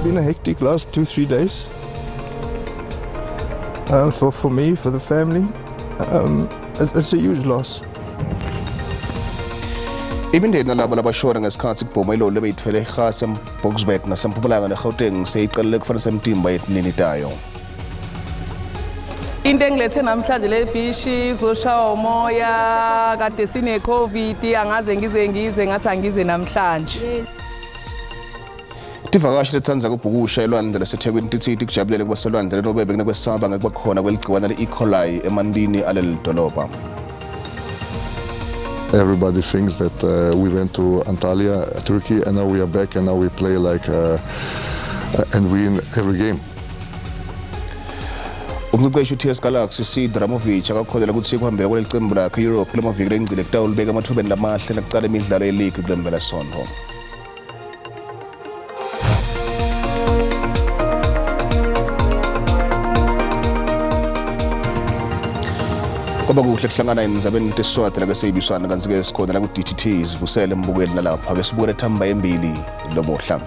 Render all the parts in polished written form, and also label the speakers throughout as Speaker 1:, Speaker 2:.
Speaker 1: been a hectic last 2-3 days. For me, for the family, it's a huge loss.
Speaker 2: Imindeni nalabo labashona ngesikhathi kubhoma iloli lebeyithwele eBoksburg naseMpumalanga neGauteng seyiqalile kufanisa imitimba yeninitayo.
Speaker 3: Into engilethe namhlanje lebhishi kuzoshaya umoya kade sine COVID angaze ngize ngathi angize namhlanje.
Speaker 2: Tivakashi lethanza kubhukusha elwandle laseThekwini tithithi kujabulele kubaselwandle nanobe bekunekwesaba ngekubakhona kweligciwane le-i-ecoli emandini aleli dolobha.
Speaker 1: Everybody thinks that we went to Antalya, Turkey, and now we are back, and now we play like and win every game.
Speaker 2: Umqeqeshi uTS Galaxy Dramovic akakholela ukuthi kuhambela kweli qembu lakhe Europe kulamaviki lengcile kutawulibeka amathubeni lamahle nakuqala imidlalo ye-league kulembela sonto. Kuba kuhle kuhlangana endzabeni teswati la keseyibiswana kanzi ke sikhona la ku DTT sivusele mbukeli nalapha ke sibukele thamba embili lomuhla.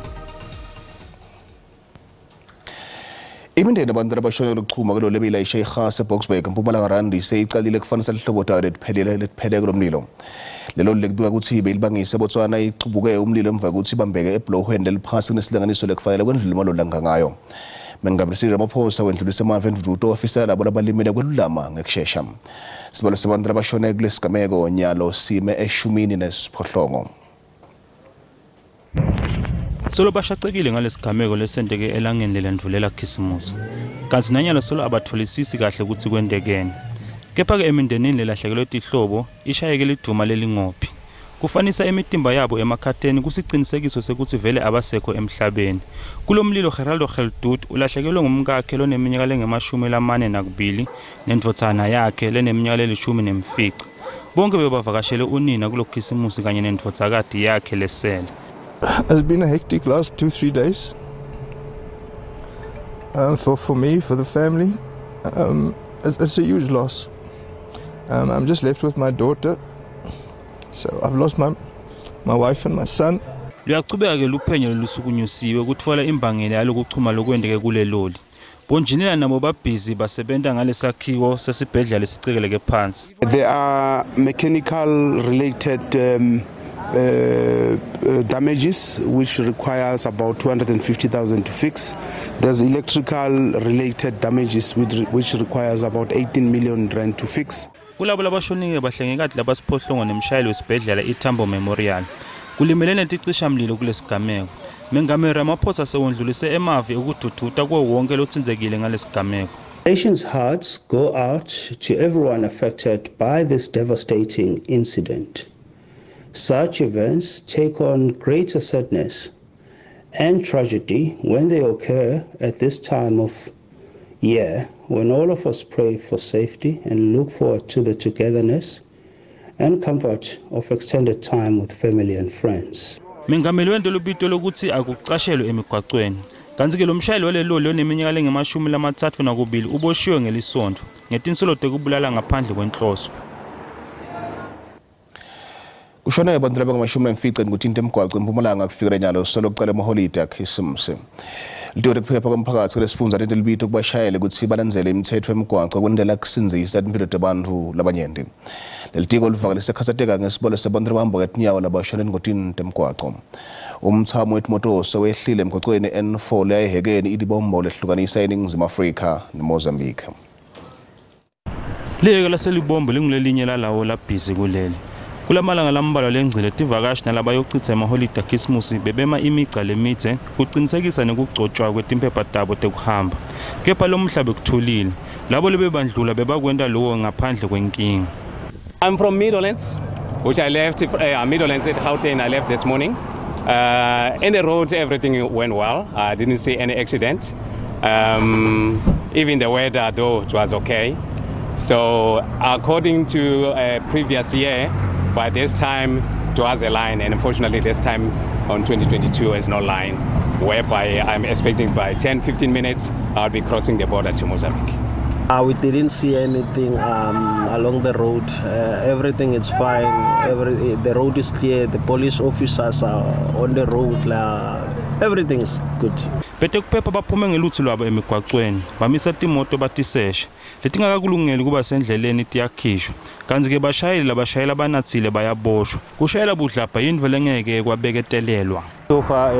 Speaker 2: Imindeni abantu labashonele lokuchuma kulole beyilayisha iGhasa eBoksburg eMpumalanga randi seyiqalile kufanisa Tihlobo letiphelele kulomlilo. Lelo lekubika ukuthi beyilibangise Botswana ichubuke umlilo emva kokuthi bambeke eBlohweni eliphasi kunesilinganiso lekufanele kwendlula imalolanga ngayo. Mengamrisile amaphosa wendlulise emava endvuto ofisa labo labalimele kwelulama ngekushesha. Sibole sabantu labashone kulesigameko nyalo sime eshumini nesiphohlongo.
Speaker 4: Solo bashacekile ngalesigameko lesenteke elangeni lelendvulela Khisimusi. Kanti nanyalo solo abatholisisi kahle ukuthi kwendekene. Kepha ke emindenini lelahlekelwe Tihlobo ishayeke liduma lelingophi. Kufanisa imitimba yabo emakhatheni kusicinisekiso sekuthi vele abasekho emhlabeni. Kulomlilo Geraldo Geldut ulahlekelwe ngumkakhe loneminyaka lengama-42 nendvotsana yakhe leneminyaka le-10. Bonke bebavakashele unina kulokhisimusi kanye nendvotsakati yakhe lesele.
Speaker 1: It's been a hectic last 2-3 days. For me, for the family, it's a huge loss. I'm just left with my daughter. So I've lost my wife and my son.
Speaker 4: Luyaqhubeka ke luphenyo lusukunyusiwe ukuthola imbangela yalokuchuma lokwendeke kule loli. Bonjinela nabo babhizi basebenta ngalesakhiwo sesibhedlela lesicekeleke phansi.
Speaker 5: There are mechanical related damages which requires about 250,000 to fix. There's electrical related damages which requires about 18 million rand to fix.
Speaker 4: Kulabo labashonile bahlengekathi labasiphohlongo nemshayeli wesibhedlela iTambo Memorial. Kulimele neticisha mlilo kulesigameko. Mengameli amaphosa sewondlulise emavi ukudududza kuwo wonke lotsinzekile ngalesigameko.
Speaker 6: Nation's hearts go out to everyone affected by this devastating incident. Such events take on greater sadness and tragedy when they occur at this time of year, when all of us pray for safety and look forward to the togetherness and comfort of extended time with family and friends.
Speaker 4: Mengameli wento lobito lokuthi akucashelwe emigwacweni. Kanti ke lo mshayeli waleloli oneminyaka lengama-32 uboshiwe ngelisonto ngetinsolo tekubulala ngaphandle kwenhloso.
Speaker 2: Kushone abantu labangama-50 nguthinta emgwaqweni eMpumalanga kufikela nyalo solo kuqala amaholide aKhisimusi. Litore kuphepha komphakathi lesifundza lento libito kubashayele ukuthi balandzele imithetho emigwaqo kwendlela kusinzisa impilo tebantfu labanyenti. Lelitiko livakalise khatsateka ngesibole sabantu labahamba ngetinyawo labashone ngothinta emgwaqo. Umthamo wetimoto wehlile emgwaqweni N4 layihekeni ilibombo lehlukanisa eNingizimu Afrika neMozambique.
Speaker 4: Liyeke laselibombo lingulelinye lalawo labhizi kuleli. Kulamalanga lambalwa lengcile Tivakashi nalabayochitha emaholide aKhisimusi bebema imigca lemitse kuqinisekisa nekugcotshwa kwetimphepha tabo tekuhamba. Kepha lo mhlaba kuthulile labo lebebandlula bebakwenda lokho ngaphandle kwenkinga.
Speaker 7: I'm from Meadowlands, which I left Meadowlands at Gauteng. I left this morning. In the road everything went well. I didn't see any accident. Even the weather though it was okay. So according to previous year, by this time it was a line, and unfortunately this time on 2022 is no line, whereby I'm expecting by 10-15 minutes I'll be crossing the border to Mozambique.
Speaker 8: We didn't see anything along the road. Everything is fine. The road is clear. The police officers are on the road. everything is good.
Speaker 4: Betiselwandle baphume ngelutho lwabo emigwacweni bamisa timoto batiseshe letingakakulungeli kuba sendleleni tiyakhishwa kanzi ke bashayeli labashayela banatsile bayaboshwa kushayela budlabha yindvo lengeke kwabeketelelwa.
Speaker 9: So far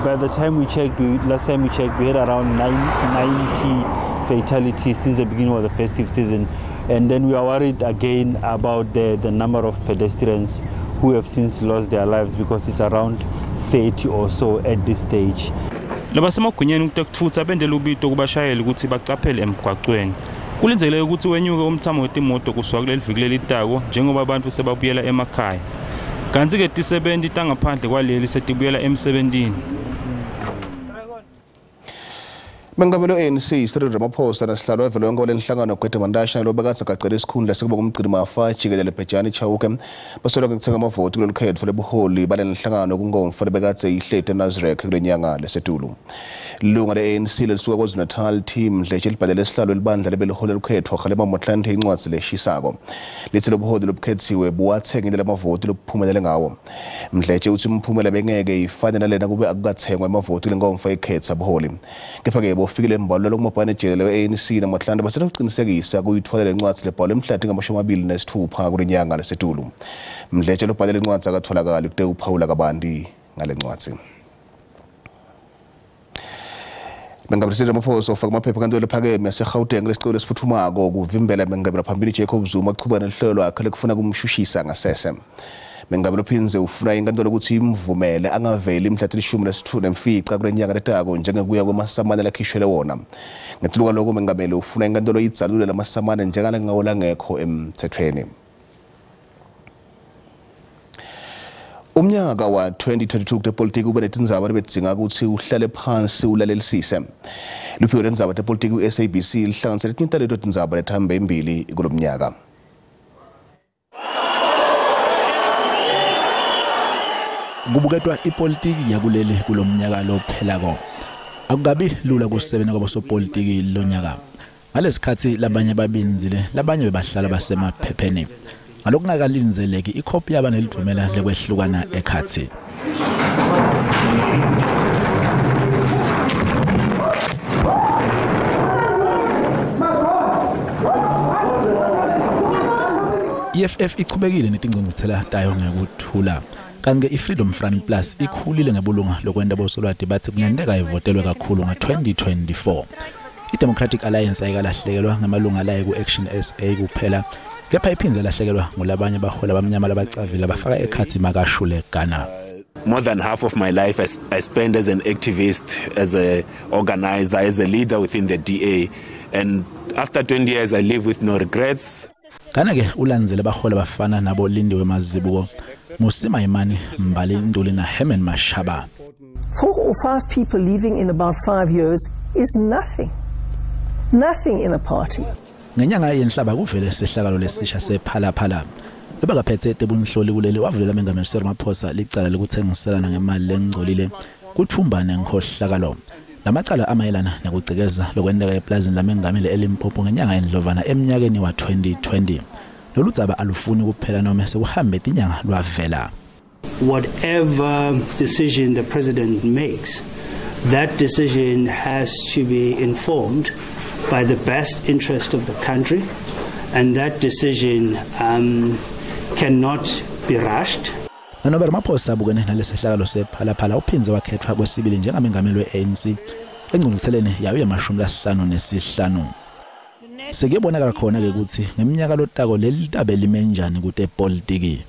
Speaker 9: by the time we checked, last time we checked, we had around 90 fatalities since the beginning of the festive season, and then we are worried again about the number of pedestrians who have since lost their lives because it's around 30 or so at this stage.
Speaker 4: Labasemagunyeni ukutekutfutsa bendela ubito kubashayeli ukuthi bacaphele emgwacweni. Kulindeleke ukuthi wenyuke umthamo wetimoto kusuka kuleli viki lelitako njengoba abantu sebabuyela emakhaya. Kanti ke tisebenti tangaphandle kwaleli setibuyela emsebentini.
Speaker 2: Mengamelo ANC Cyril Ramaphosa nasihlalo wevelo yonke lenhlangano kwedemandasha lobekatsa gacela isikhundla sekuba ngumgcini mafa jikelele Bhejani Chauke basola ngithenga amavoti kulolu khetho lebuholi bale nhlangano kungomfana bekatse ihlete Nazareth kulomnyaka lesetulu. Lunga le-ANC lisuka KwaZulu-Natal team Mdletshe libhalele isihlalo elibandla lebeliholi lokhetho Kgalema Motlanthe incwadzi leshisako. Lithi lobuholi lobukhethiwe buwathenga indlela amavoti lobuphumelele ngawo. Mdletshe uthi umphumela bengeke ifane nalena kube akukathengwa amavoti lengomfa ikhetha buholi. Kepha-ke bofikile embalwa lokuMkhwebane ejele we-ANC naMotlanthe basela ukuqinisekisa kuyithwala lencwadzi lebhalwe emhlati ngamashumi-26 kulomnyaka lesetulu. Mdletshe lobhalele incwadzi akatholakali kude uphawula kabanti ngale ncwadzi. Mengamrisile Ramaphosa ufaka amaphepha kaNtuli ephakeme yaseGauteng lesicelo esiphuthumako kuvimbela Mengamela phambili Jacob Zuma ukuqhubeka nohlelo lwakhe lekufuna kumshushisa ngasese. Mengamela uphinze ufuna inkantolo ukuthi imvumele angaveli mhla ti-16 kulonyaka letako njengekuya kwemasamane lakhishwele wona. Ngetuluka lokho Mengamela ufuna inkantolo idzalule lamasamane njengana kungawola ngekho emthethweni. Umnyaka wa 2022 tepolitiki ube netindzaba lebedzinga ukuthi uhlale phansi ulalelisise. Luphiko lwendzaba tepolitiki ku-SABC lihlanganisele tinhlelo tindzaba lethambe imbili kulomnyaka.
Speaker 10: Kubuketwa ipolitiki yakuleli kulomnyaka lophelako. Akukabi lula kusebenzisa kwabosopolitiki lonyaka. Ngalesikhathi labanye babinzile, labanye bebahlala basemaphepheni. Ngalokungakalindeleki ikhophi yabanelivumela lekwehlukana ekhathi. EFF ichubekile netingcungcuthela tayo ngekuthula. Kanti iFreedom Front Plus ikhulile ngebulunga lokwenda bosolwati bathi kungenzeka ivotelwe kakhulu nga-2024. I-Democratic Alliance ayikalahlekelwa ngamalunga layo ku-Action SA kuphela. Kepha iphindze lahlekelwa ngolabanye abahola abamnyama labacavile abafaka ekhathi makashule Ghana.
Speaker 11: More than half of my life I spent as an activist, as an organizer, as a leader within the DA, and after 20 years I live with no regrets.
Speaker 10: Kana ke ulandzele abahola bafana nabo Lindiwe Mazibuko, Musima Imani, Mbali Nduli na Herman Mashaba.
Speaker 12: 4 or 5 people leaving in about 5 years is nothing. Nothing in a party.
Speaker 10: Ngenyanga yenhlaba kuvele sehlakalo lesisha sephalaphala. Lebakaphethe tebunhloli kuleli wavulela Mengameli Cyril Ramaphosa licala lokuthengiselana ngemali lengcolile kutfumbane ngikhohlakalo. Lamacala amayelana nokucikeza lokwendeka eplazini lamengameli eLimpopo ngenyanga endlovana eminyakeni wa 2020. Lolu dzaba alufuni kuphela noma sekuhambe tinyanga lwavela.
Speaker 6: Whatever decision the president makes, that decision has to be informed by the best interest of the country, and that decision cannot be rushed.
Speaker 10: Nanobe Ramaphosa abukene nalesihlakalo sephalaphala uphinze wakhethwa kwesibili njengamengameli we-ANC engcungcutheleni yayo ye-55. Sekubonakala khona ke ukuthi ngeminyaka lotako leli tabe limenjani kutepolitiki.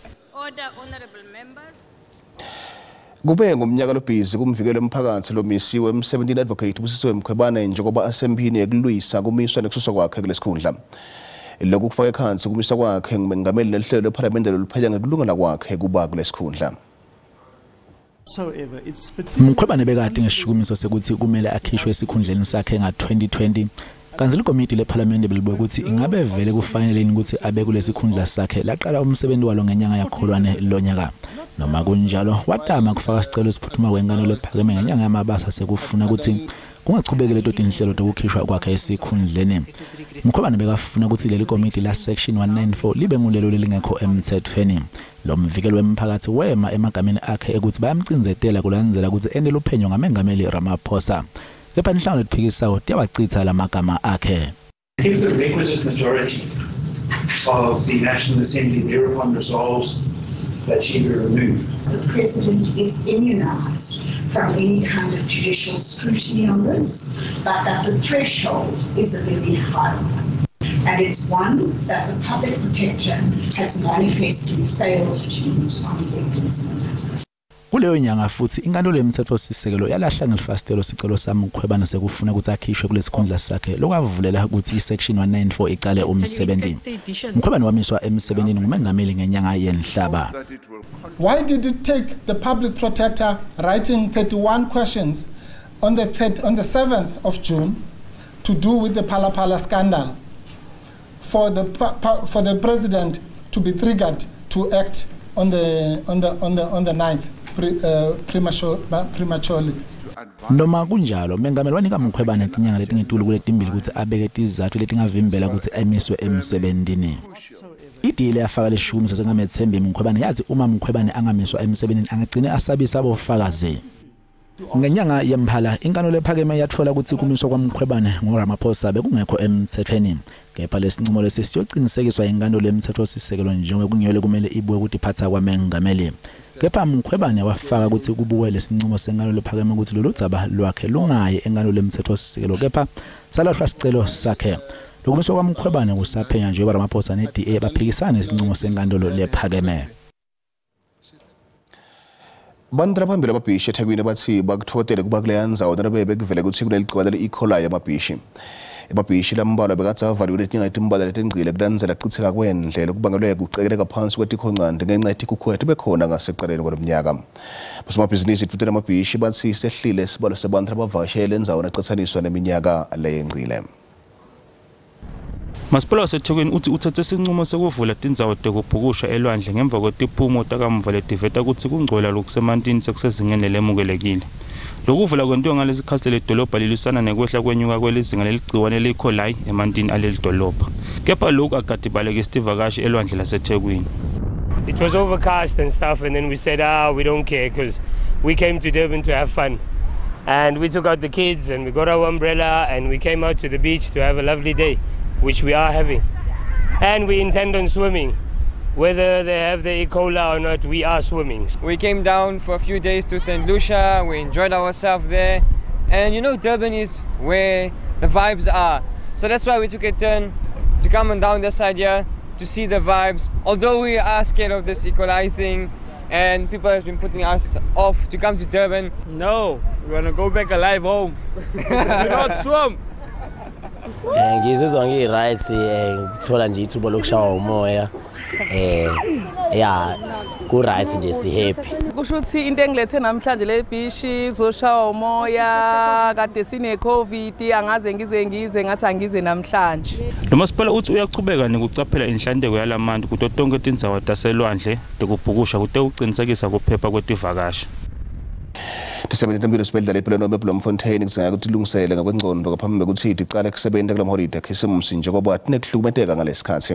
Speaker 2: Kube ngomnyaka lobhizi kumvikelo emphakathi lomisiwe em-17 advocate ubusisiwe Mkhwebane njengoba asempini yekulwisa kumiswa nekususwa kwakhe kulesikhundla. Lokhu kufaka ekhansi kumiswa kwakhe ngumengameli nehlelo lephalamende loluphenya ngekulungela kwakhe kuba kulesikhundla.
Speaker 10: Mkhwebane bekade ngeshukumiso sekuthi kumele akhishwe esikhundleni sakhe nga-2020. Kanti likomiti lephalamende belibuye ukuthi ingabe vele kufaneleni ukuthi abe kulesikhundla sakhe laqala umsebenzi walo ngenyanga yakholwane lonyaka. Noma kunjalo watama kufaka isicelo esiphuthuma kwenkantolo ephakeme ngenyanga yamabasa sekufuna ukuthi kungachubekele tot inhlelo tokukhishwa kwakhe esikhundleni. Mkhwebane bekafuna ukuthi leli komiti la section 194 libe ngulelo lelingekho emthethweni. Lo mvikelo wemphakathi wema emagameni akhe ukuthi bayamcinzetela kulandzela ukuthi endele uphenyo ngamengameli Ramaphosa. Kepha inhlangano lephikisayo tiyawachitha la magama akhe.
Speaker 13: If the requisite majority of the National Assembly thereupon resolves that she be removed,
Speaker 14: the President is immunized from any kind of judicial scrutiny on this, but that the threshold is a very high one. And it's one that the public protector has manifestly failed to meet on his victims.
Speaker 10: Kuleyo nyanga futhi inkantolo yemthethosisekelo yalahla ngelifastelo sicelo saMkhwebane sekufuna ukuthi akhishwe kulesikhundla sakhe lokwavulela ukuthi isection 194 iqale umsebenzi. Mkhwebane wamiswa emsebenzini ngumengameli ngenyanga yenhlaba.
Speaker 15: Why did it take the public protector writing 31 questions on the 7th of June to do with the Phala scandal for the president to be triggered to act on the 9th prematurely?
Speaker 10: Noma kunjalo mengameli wanika Mkhwebane tinyanga letingetulu kuletimbili ukuthi abeke tizathu letingavimbela ukuthi emiswe emsebenzini. Idile yafaka leshumi sasengamethembi Mkhwebane yathi uma Mkhwebane angamiswa emsebenzini angagcine asabisa abofakazi. Ngenyanga yemphala inkantolo ephakeme yathola ukuthi kumiswa kwaMkhwebane ngoRamaphosa bekungekho emthethweni. Kepha lesinqumo lesi siyoqinisekiswa inkantolo yemthethosisekelo njengoba kungiyole kumele ibuke ukuthi phatha kwamengameli. Kepha Mkhwebane wafaka ukuthi kubuke lesinqumo senkantolo ephakeme ukuthi lolu dzaba lwakhe lungayi enkantolo yemthethosisekelo kepha salahlwa sicelo sakhe. Lokumiswa kwaMkhwebane kusaphenya njengoba Ramaphosa neDA baphikisana nesinqumo senkantolo lephakeme.
Speaker 2: Bantu phambili ababhishi eThekwini bathi bakuthotele kuba kuleyanzawo nanobe bekuvele ukuthi kuneligciwane le-ecoli yamabhishi. Ababhishi lambalwa bekathi avaliwe letinye imitimba letengcile kulandzela kuchitheka kwendlela kubangelwe kucekeleka phansi kwetikhongcande ngenxa yetikhukhwethu bekhona ngaseqaleni kwalomnyaka. Bosomabhizinisi futhi amabhishi bathi sehlile isibalo sabantu abavakashele endzawo necathaniswa neminyaka leyengcile.
Speaker 4: Masipala waseThekwini uthi uthathe isinqumo sokuvula tindzawo tekubhukusha elwandle ngemva kwetiphumo takamva letiveta ukuthi kungcola lokusemantini sekusezingeni lemukelekile. Lokuvula kwentiwa ngalesi khasi ledolobha lilisana nekwehla kwenyuka kwelizinga leligciwane le-ecoli emantini aleli dolobha. Kepha lokhu akadibaleke Tivakashi elwandle laseThekwini.
Speaker 16: It was overcast and stuff, and then we said, we don't care because we came to Durban to have fun. And we took out the kids and we got our umbrella and we came out to the beach to have a lovely day, which we are having. And we intend on swimming. Whether they have the e-ecoli or not, we are swimming.
Speaker 17: We came down for a few days to St. Lucia, we enjoyed ourselves there. And you know, Durban is where the vibes are. So that's why we took a turn to come on down this side here to see the vibes. Although we are scared of this ecoli thing and people have been putting us off to come to Durban.
Speaker 16: No, we want to go back alive home. We not swim.
Speaker 8: Ngizizwa ngi-right ngithola nje ithuba lokushawa umoya ku-right nje si-happy.
Speaker 3: Kusho ukuthi into engilethe namhlanje le bhishi kuzoshawa umoya kade sine-COVID angaze ngize ngathi angize namhlanje.
Speaker 4: Lo masipala uthi uyachubeka nekucaphela inhlanzeko yalamantu kuto tonke tindzawo taselwandle tekubhukusha kute uqinisekisa kuphepha kwetivakashi.
Speaker 2: Tisebenti sibhedlela ePolano eBloemfontein kuzinga ukuthi ilungisele ngakwengcondo ngaphambi kokuthi icale kusebenza kula holiday khisimumsi njengoba tinekuhlukumeteka ngalesikhathi.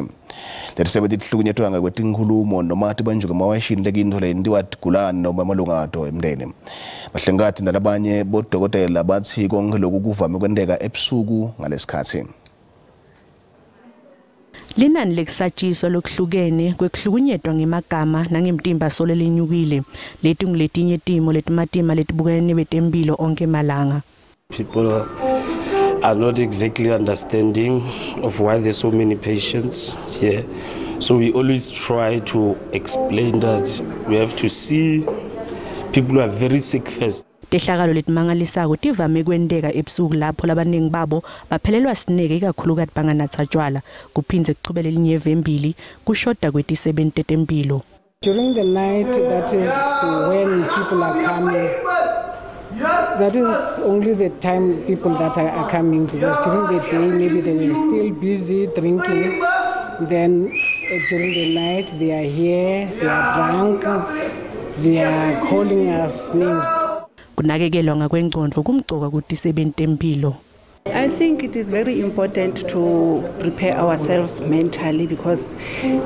Speaker 2: Le tisebenti tihlukunyetwa ngakwetinkhulumo noma tibanjuke mawashini lekinto lendiwa tigulane noma amalungato emndeni. Bahlengati nalabanye bodokotela bathi konke lokhu kuvame kwendeka ebusuku ngalesikhathi.
Speaker 18: Linani lekusatshizwa lokuhlukene kwekuhlukunyetwa ngemagama nangemitimba solo lenyukile leti nguletinye timo letimatima letibukene betemphilo onke malanga.
Speaker 19: People are not exactly understanding of why there's so many patients here. So we always try to explain that we have to see people who are very sick first.
Speaker 18: Tehlakalo letimangalisako tivame kwendeka ebusuku lapho labaningi babo baphelelwa sineke ikakhulukazi banganatha tshwala kuphindze kuchubele linyeve embili kushoda kwetisebenti tetemphilo.
Speaker 20: During the night, that is when people are coming. That is only the time people that are coming, because during the day maybe they were still busy drinking. Then during the night they are here, they are drunk, they are calling us names.
Speaker 18: kunakekelwa ngakwengqondo kumgcoka kutisebenti.
Speaker 21: I think it is very important to prepare ourselves mentally because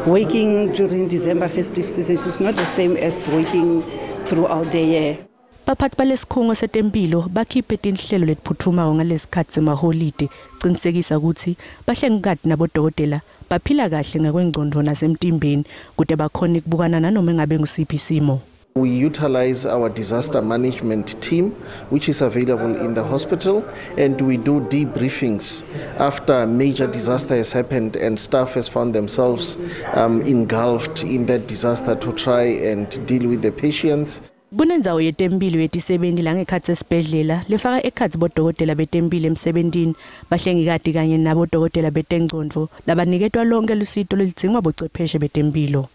Speaker 21: working during December festive season is not the same as working throughout the year.
Speaker 18: Baphathi balesikhungo setempilo bakhiphe tinhlelo letiphuthuma ngalesikhathi semaholide qinisekisa ukuthi bahlengikade nabodokotela baphila kahle ngakwengqondo nasemtimbeni kude bakhona ukubukana nanoma ngabe ngusiphi isimo.
Speaker 22: We utilize our disaster management team, which is available in the hospital, and we do debriefings after a major disaster has happened and staff has found themselves engulfed in that disaster to try and deal with the patients.
Speaker 18: Kunenzawo yetempilo yetisebenti la ngekhathi esibhedlela lefaka ekhathi bodokotela betempilo emsebentini bahlengikade kanye nabodokotela betengqondo labaniketwa lonke lusito lolidingwa bochwepheshe betempilo.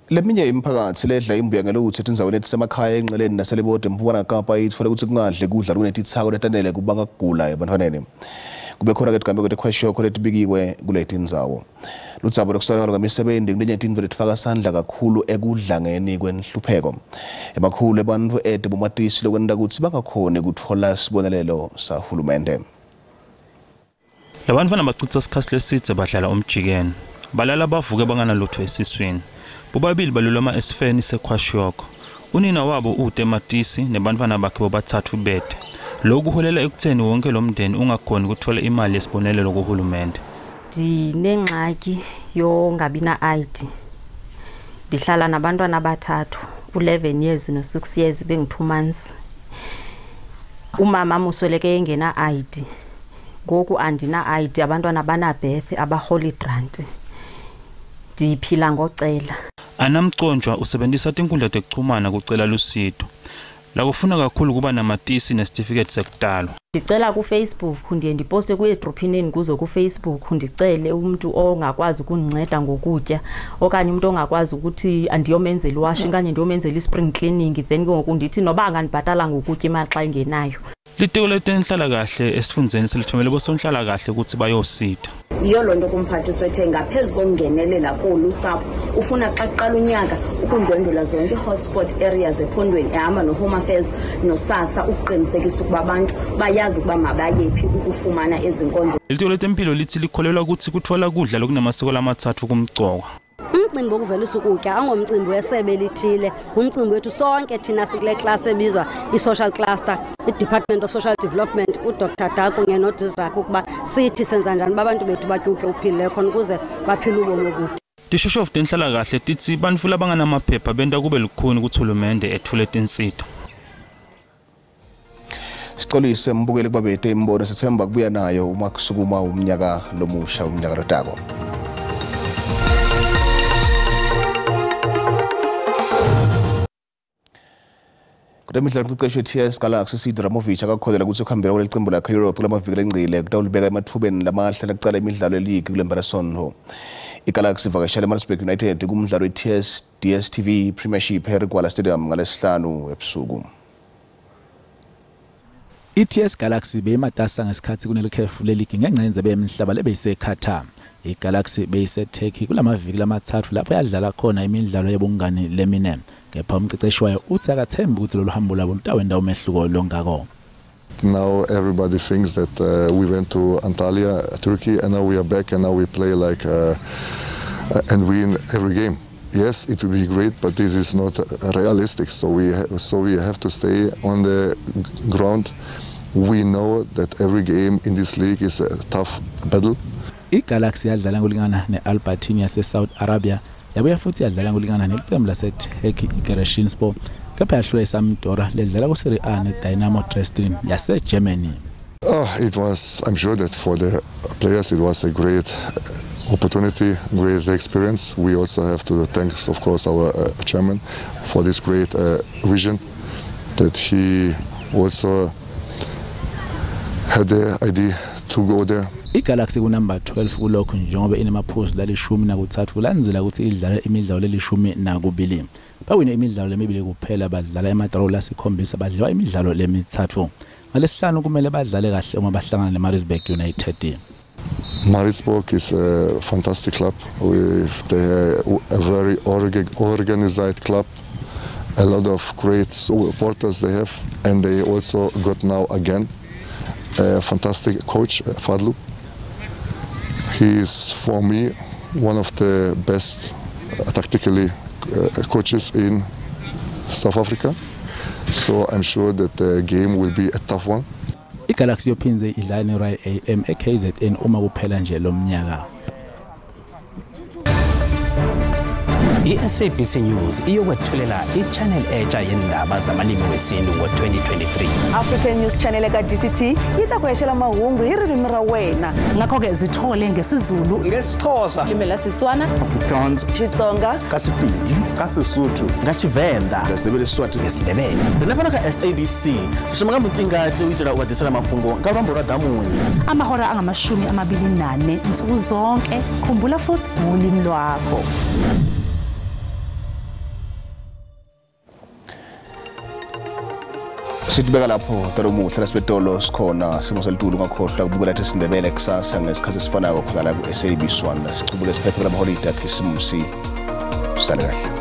Speaker 2: Leminye imiphakathi ledla imbuyangelo ukuthi etindzaweni etisemakhaya enqeleni naseLibode eMpumalanga Kapa itfola ukuthi kungahle kudla kunetithako letanele kubanga kugula ebantwaneni. Kube khona ke tigameko tekwashioko letibikiwe kule tindzawo. Lutsabo lokusakala ngemisebenzi kulenye tindlu letifaka sandla kakhulu ekudlangeni kwenhlupheko. Emakhulu ebantfu bomatisi lokwenda ukuthi bangakhone kuthola sibonelelo sahulumende.
Speaker 4: Labantwana bachitha isikhathi lesidze badlala umjikeni. Balala bavuke banganalutho esiswini. Bobabili balulama esifeni sekwashioko. Unina wabo utematisi nebantwana bakhe bobathathu bede. Lokhu holela ekutheni wonke lomndeni ungakhona ukuthola imali yesibonelelo kuhulumende.
Speaker 23: Dinengxaki yongabina ID. Ndihlala nabantwana abathathu, u11 years no6 years bengi2 months. Umama musweleke engena ID. Ngoku andina ID abantwana bana birth abaholy grant. Ndiphila ngocela.
Speaker 4: Anamconjwa usebenzisa tinkundla tekuchumana kucela lusito. La kufuna kakhulu kuba namatisi nesitifiketi sekutalo.
Speaker 23: Ndicela ku Facebook ndiye ndiposte ku edropineni kuzo ku Facebook ndicele umuntu ongakwazi ukuninceda ngokutya okanye umuntu ongakwazi ukuthi andiyomenzela iwashi kanye ndiyomenzela ispring cleaning then ngoku ndithi noba angandibhatala ngokutya imali xa ingenayo.
Speaker 4: Litiko letenhlala kahle esifundzeni selithumele bosonhlala kahle ukuthi bayosita.
Speaker 24: Iyo lonto kumphathiswa ethe ngaphezulu kongenelela kolusapho ufuna xa kuqala unyaka ukundwendula zonke hotspot areas ephondweni ehamba noHome Affairs noSASSA ukuqinisekisa ukuba abantu bayazi ukuba mabayephi ukufumana ezinkonzo.
Speaker 4: Litiko letempilo lithi likholelwa ukuthi kuthola kudla lokunamasiko lamathathu kumgcoka.
Speaker 25: Umcimbi wokuvelisa ukutya angomcimbi wesebe lithile, umcimbi wethu sonke thina sikule cluster ebizwa i-social cluster, i-Department of Social Development, uDr. Dako kunye noDizrak ukuba sithi senza njani babantu bethu batyuke uphile khona ukuze baphile ubomi obude.
Speaker 4: Tishoshofu tenhlala kahle tithi bantfu labanganamaphepha benta kube lukhuni ukuthi uhulumende ethule tinsita.
Speaker 2: Sixolise mbukeli kubabete imbono sithemba kubuya nayo uma kusukuma umnyaka lomusha umnyaka lotako. Kutemidlalo kuqeqeshwe TS Galaxy Sidramovic akakholela ukuthi ukhambela kwelicembu lakhe Europe kulamaviki engcile kutawulibeka emathubeni lamahle lokuqala emidlalo yeleague kulempelasonho. iGalaxy ivakashele eMaritzburg United kumdlalo weTS DStv Premiership eRigwala Stadium ngalesihlanu ebusuku.
Speaker 10: iTS Galaxy beyimatasa ngesikhathi kunelikhefu leligi ngencenze bemhlaba lebeyiseKatar. iGalaxy beyiseTurkey kulamaviki lamathathu lapho yadlala khona imidlalo yebungani lemine. Kepha umqeqeshwayo uthi akathembi ukuthi lolu hambo lwabo lutawenda umehluko longako.
Speaker 26: Now everybody thinks that we went to Antalya, Turkey, and now we are back and now we play like and win every game. Yes, it will be great, but this is not realistic. So we have to stay on the ground. We know that every game in this league is a tough battle.
Speaker 10: iGalaxy yadlala ngolingana neAlbertine yase-Saudi Arabia. Yabuya futhi yadlala ngolingana nelicembu laseTurkey iGereshinspor. Kepha yahlula iSampdoria ledlala kuSerie A neDynamo Dresden yaseGermany.
Speaker 26: It was, I'm sure that for the players it was a great opportunity, great experience. We also have to thank, of course, our chairman for this great vision that he also had the idea to go there.
Speaker 10: iGalaxy kunumber 12 kulokho njengoba inemaphuzu lalishumi nakuthathu kulandzela ukuthi idlala imidlalo lelishumi nakubili. Bawina imidlalo lemibili kuphela badlala emadraw lasikhombisa badliwa imidlalo lemithathu. Ngalesihlanu kumele badlale kahle uma bahlangana neMaritzburg United.
Speaker 26: Maritzburg is a fantastic club. They are a very organized club, a lot of great supporters they have, and they also got now again a fantastic coach, Fadlu. He is, for me, one of the best tactically coaches in South Africa. So I'm sure that the game will be a tough one.
Speaker 10: iGalaxy yophindze idlale ne-Rai AM eKZN uma kuphela nje lomnyaka.
Speaker 1: I-SABC News iyokwethulela i-channel entsha yendaba zamalimi wesintu ngo-2023.
Speaker 5: African News Channel ka-DTT itakweshela mahungu hi ririmi ra wena.
Speaker 7: Ngakho-ke zithole ngesiZulu,
Speaker 5: ngesixhosa, limi la Setswana,
Speaker 1: Afrikaans,
Speaker 5: Xitsonga,
Speaker 1: kaSepedi, kaSesotho, ngaTshivenda,
Speaker 2: ngesiswati,
Speaker 1: ngesindebele. Lefana ka-SABC shimaka mutingathi uyitshela ukwadisela mafhungo ngabambo ra damunye.
Speaker 7: amahora angamashumi-24 nsuku zonke. Khumbula futhi ngolimi lwakho.
Speaker 2: Sitibeka lapho Talomuhle lasibetolo sikhona simo selitulu ngakhohlwa kubukela isindebele kusasa ngesikhathi esifanayo khona la ku-SABC 1. Sichubeke siphephe lamaholide akhe isimusi. Sale kahle.